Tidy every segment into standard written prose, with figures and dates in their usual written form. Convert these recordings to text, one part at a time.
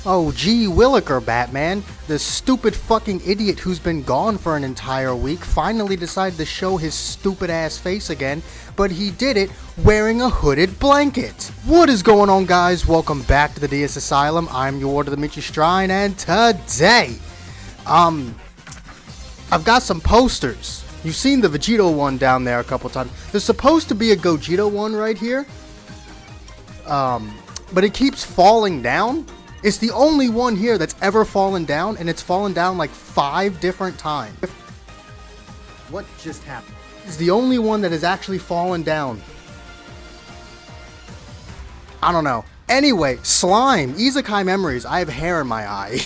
Oh, gee Williker, Batman. The stupid fucking idiot who's been gone for an entire week finally decided to show his stupid ass face again, but he did it wearing a hooded blanket. What is going on, guys? Welcome back to the DS Asylum. I'm your warden, Dimitri Strine, and today, I've got some posters. You've seen the Vegito one down there a couple times. There's supposed to be a Gogeta one right here, but it keeps falling down. It's the only one here that's ever fallen down, and it's fallen down like 5 different times. What just happened? It's the only one that has actually fallen down. I don't know. Anyway, slime, Isekai memories. I have hair in my eye.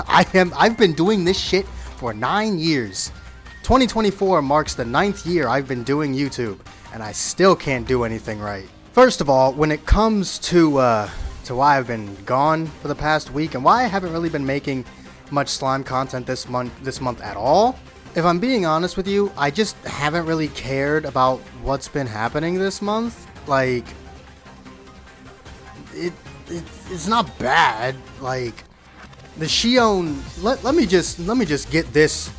I've been doing this shit for 9 years. 2024 marks the 9th year I've been doing YouTube, and I still can't do anything right. First of all, when it comes to why I've been gone for the past week and why I haven't really been making much slime content this month at all, if I'm being honest with you, I just haven't really cared about what's been happening this month. Like, it's not bad. Like, the Shion, let me just get this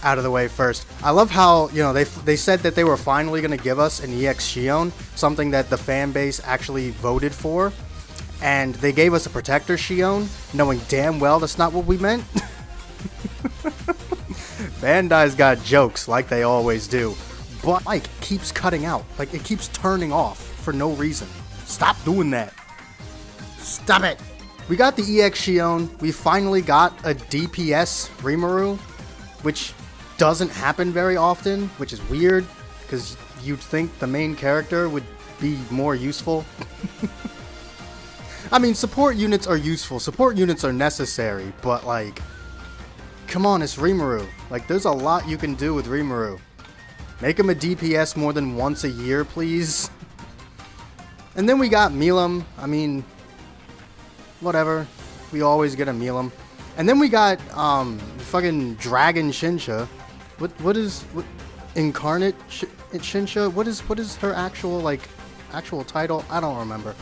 out of the way first. I love how, you know, they said that they were finally going to give us an EX Shion, something that the fan base actually voted for. And they gave us a Protector Shion, knowing damn well that's not what we meant. Bandai's got jokes, like they always do. But Mike keeps cutting out. Like, it keeps turning off for no reason. Stop doing that. Stop it. We got the EX Shion. We finally got a DPS Rimuru, which doesn't happen very often, which is weird, because you'd think the main character would be more useful. I mean, support units are useful, support units are necessary, but like, come on, it's Rimuru. Like, there's a lot you can do with Rimuru. Make him a DPS more than once a year, please. And then we got Milim. I mean, whatever. We always get a Milim. And then we got, fucking Dragon Shinsha. What is Incarnate Shinsha? What is her actual title? I don't remember.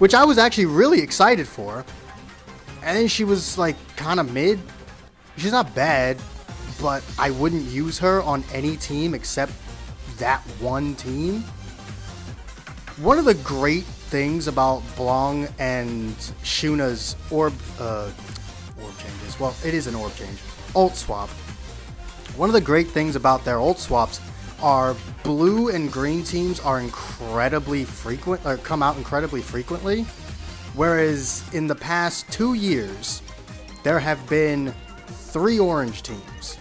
Which I was actually really excited for. And then she was like kind of mid. She's not bad, but I wouldn't use her on any team except that one team. One of the great things about Blong and Shuna's orb changes, well, it is an orb change, ult swap. One of the great things about their ult swaps are blue and green teams are incredibly frequent, or come out incredibly frequently, whereas in the past 2 years there have been 3 orange teams.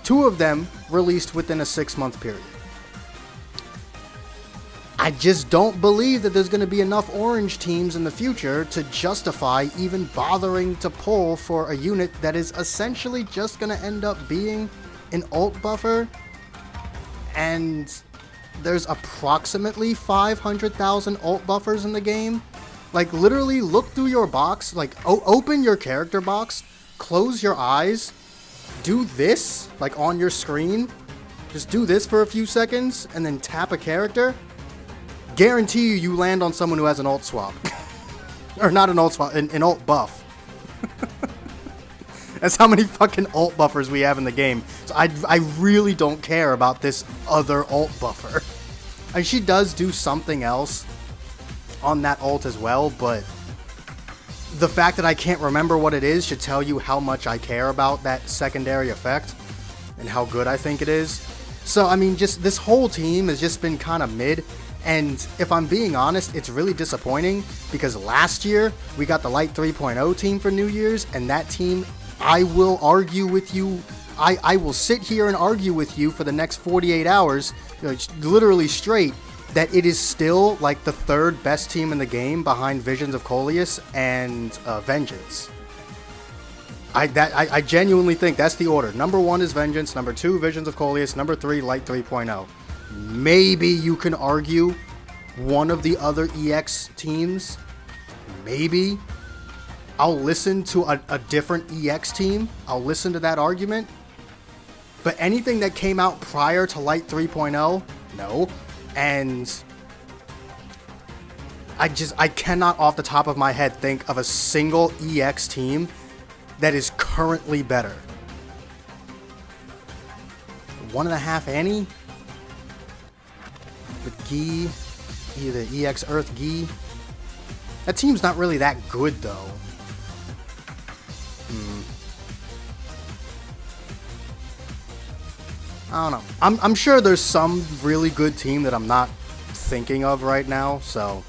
2 of them released within a 6-month period. I just don't believe that there's going to be enough orange teams in the future to justify even bothering to pull for a unit that is essentially just going to end up being an ult buffer. And there's approximately 500,000 ult buffers in the game. Like, literally look through your box, like open your character box, close your eyes, do this like on your screen, just do this for a few seconds and then tap a character. Guarantee you land on someone who has an ult swap. Or not an ult swap, an ult buff. That's how many fucking ult buffers we have in the game. So I really don't care about this other ult buffer. And she does do something else on that ult as well, but the fact that I can't remember what it is should tell you how much I care about that secondary effect and how good I think it is. So, I mean, just this whole team has just been kind of mid. And if I'm being honest, it's really disappointing because last year we got the Light 3.0 team for New Year's, and that team, I will argue with you. I will sit here and argue with you for the next 48 hours, literally straight, that it is still like the 3rd best team in the game behind Visions of Coleus and Vengeance. I genuinely think that's the order. Number 1 is Vengeance, number 2 Visions of Coleus, number 3 Light 3.0. Maybe you can argue one of the other EX teams. Maybe. I'll listen to a different EX team. I'll listen to that argument. But anything that came out prior to Light 3.0, no. And I cannot off the top of my head think of a single EX team that is currently better. 1.5 Annie? With Gi, either EX Earth Gi. That team's not really that good though. I don't know. I'm sure there's some really good team that I'm not thinking of right now, so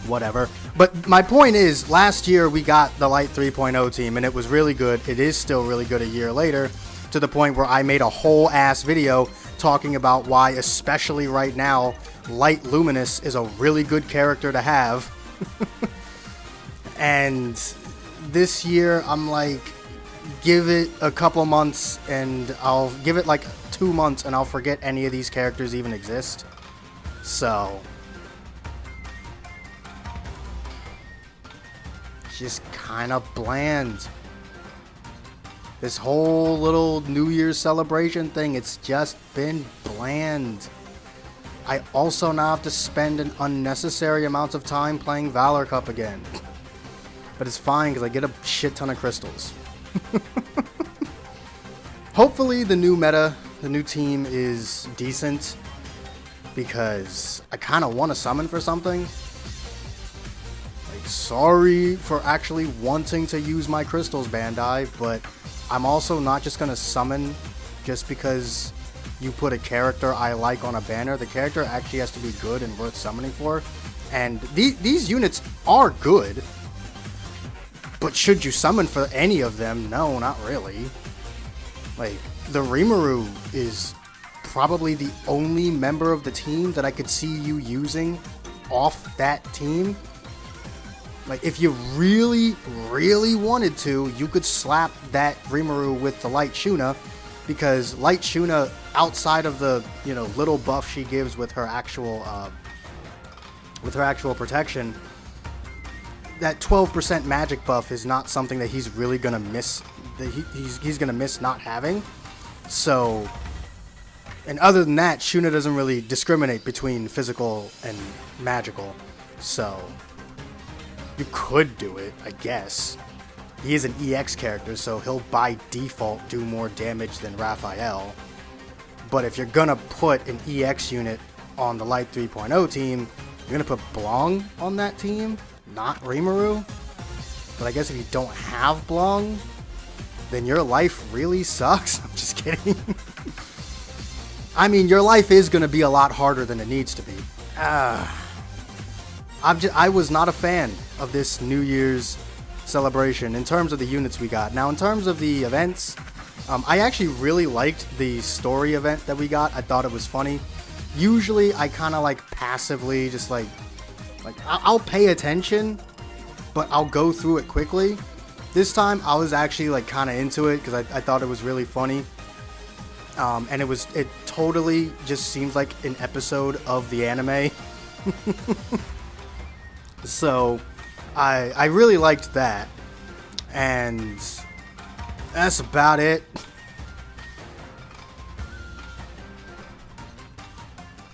whatever. But my point is, last year we got the Light 3.0 team, and it was really good. It is still really good a year later, to the point where I made a whole ass video talking about why, especially right now, Light Luminous is a really good character to have. And this year, I'm like, give it a couple months, and I'll give it like 2 months, and I'll forget any of these characters even exist. So just kind of bland. This whole little New Year's celebration thing, it's just been bland. I also now have to spend an unnecessary amount of time playing Valor Cup again. But it's fine, because I get a shit ton of crystals. Hopefully the new meta, the new team is decent, because I kind of want to summon for something. Like, sorry for actually wanting to use my crystals, Bandai, but I'm also not just going to summon just because you put a character I like on a banner. The character actually has to be good and worth summoning for. And these units are good. But should you summon for any of them? No, not really. Like, the Rimuru is probably the only member of the team that I could see you using off that team. Like, if you really, really wanted to, you could slap that Rimuru with the Light Shuna, because Light Shuna, outside of the, you know, little buff she gives with her actual protection, that 12% magic buff is not something that he's really gonna miss. That he's gonna miss not having. So, and other than that, Shuna doesn't really discriminate between physical and magical. So, you could do it, I guess. He is an EX character, so he'll by default do more damage than Raphael. But if you're gonna put an EX unit on the Light 3.0 team, you're gonna put Blong on that team, not Rimuru. But I guess if you don't have Blong, then your life really sucks. I'm just kidding. I mean, your life is gonna be a lot harder than it needs to be. I was not a fan of this New Year's celebration in terms of the units we got. Now, in terms of the events, I actually really liked the story event that we got. I thought it was funny. Usually, I kind of like passively just like I'll pay attention, but I'll go through it quickly. This time, I was actually like kind of into it because I thought it was really funny. And it totally just seems like an episode of the anime. So, I really liked that, and that's about it.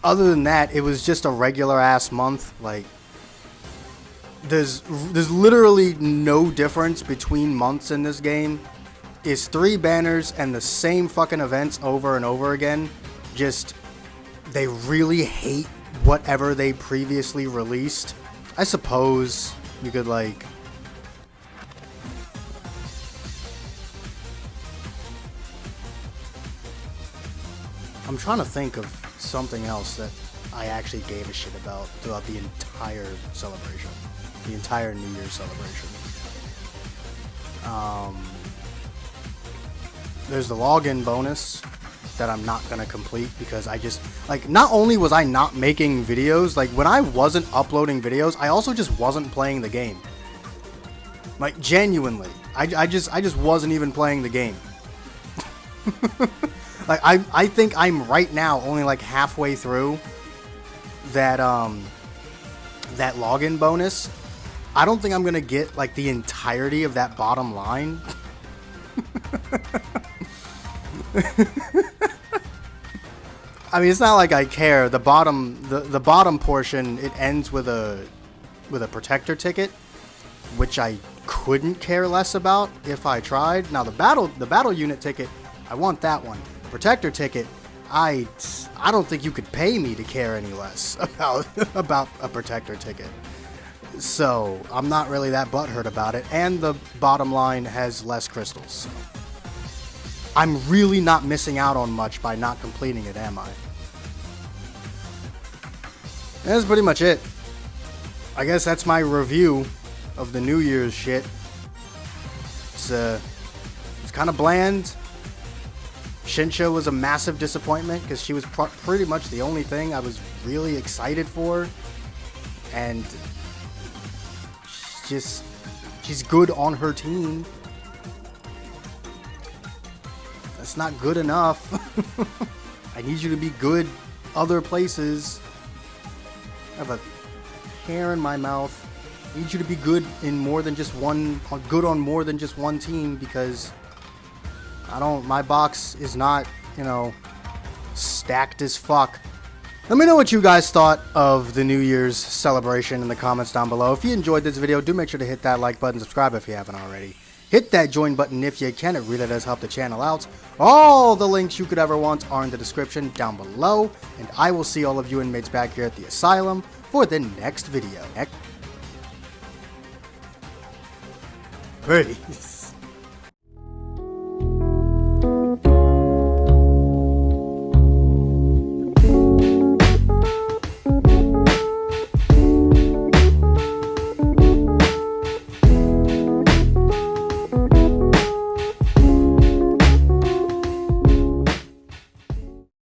Other than that, it was just a regular ass month. Like, there's literally no difference between months in this game. It's 3 banners and the same fucking events over and over again. Just, they really hate whatever they previously released. I suppose you could, like, I'm trying to think of something else that I actually gave a shit about throughout the entire celebration. The entire New Year's celebration. There's the login bonus that I'm not gonna complete because I just, like, not only was I not making videos, like, when I wasn't uploading videos, I also just wasn't playing the game. Like, genuinely. I just wasn't even playing the game. Like, I think I'm right now only like halfway through that that login bonus. I don't think I'm gonna get like the entirety of that bottom line. I mean, it's not like I care. The bottom portion, it ends with a protector ticket, which I couldn't care less about if I tried. Now the battle unit ticket, I want that one. Protector ticket, I don't think you could pay me to care any less about a protector ticket. So I'm not really that butthurt about it, and the bottom line has less crystals. I'm really not missing out on much by not completing it, am I? That's pretty much it. I guess that's my review of the New Year's shit. It's kind of bland. Shinsha was a massive disappointment because she was pretty much the only thing I was really excited for, and she's good on her team. That's not good enough. I need you to be good other places. I have a hair in my mouth. I need you to be good in more than just one, good on more than just one team, because my box is not, stacked as fuck. Let me know what you guys thought of the New Year's celebration in the comments down below. If you enjoyed this video, do make sure to hit that like button, subscribe if you haven't already. Hit that join button if you can, it really does help the channel out. All the links you could ever want are in the description down below, and I will see all of you inmates back here at the asylum for the next video. Peace.